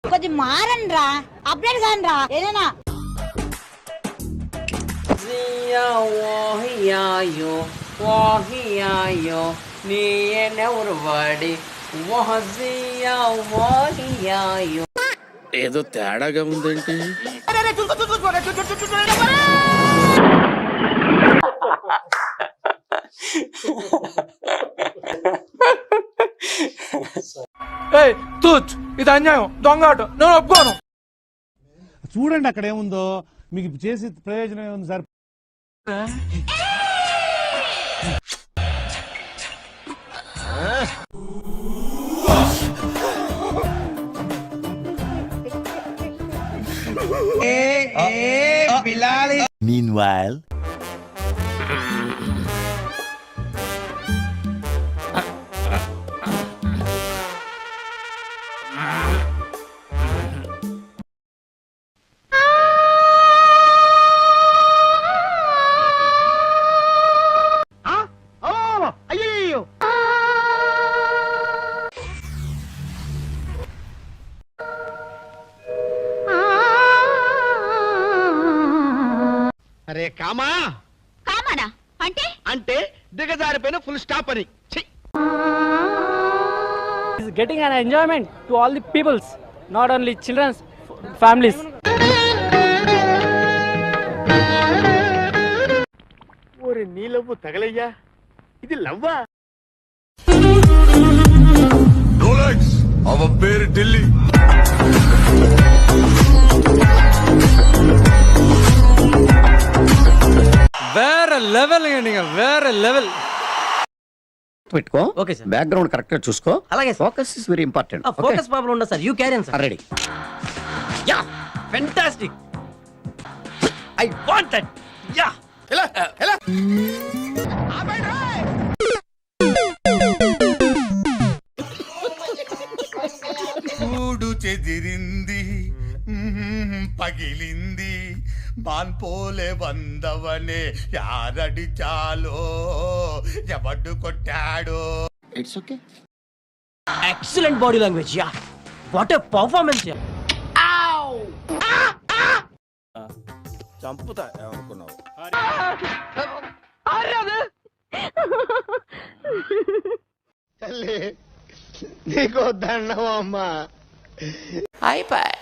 కొంచెం మారండి రా, అప్డేట్ కాని రా ఏదైనా. ఏదో తేడాగా ఉందేంటి? ఇది అన్యాయం, దొంగాట, నేను ఒప్పుకోను. చూడండి అక్కడ ఏముందో, మీకు చేసి ప్రయోజనం ఏముంది సార్? Meanwhile, అరే కామా కామానా అంటే అంటే దిగజారిపోయిన ఫుల్ స్టాప్ అని. is getting an enjoyment to all the peoples, not only children's families. ఓరే నీ లవ్వు తగలయ్యా, ఇది లవ్వా? அவ பேரு ఢిల్లీ. వేరే లెవెల్ అండి, వేరే లెవెల్. పెట్టుకో. Okay sir. బ్యాక్గ్రౌండ్ కరెక్ట్ గా చూసుకో. అలాగే sir. Focus is very important. Focus problem ఉండదు sir, you carry on sir. Ready. Ya fantastic, I want that. Ya ఎలా ఎలా కూడు చెదిరింది, పగిలింది, బాన్పోలే వందవనే యారడిచాలో, ఎవడు కొట్టాడో. It's okay. Excellent body language. Ya what a performance. Ya చంపుతా ఏమనుకున్నావు? తల్లి నీకో దండం అమ్మా. అయిపోయి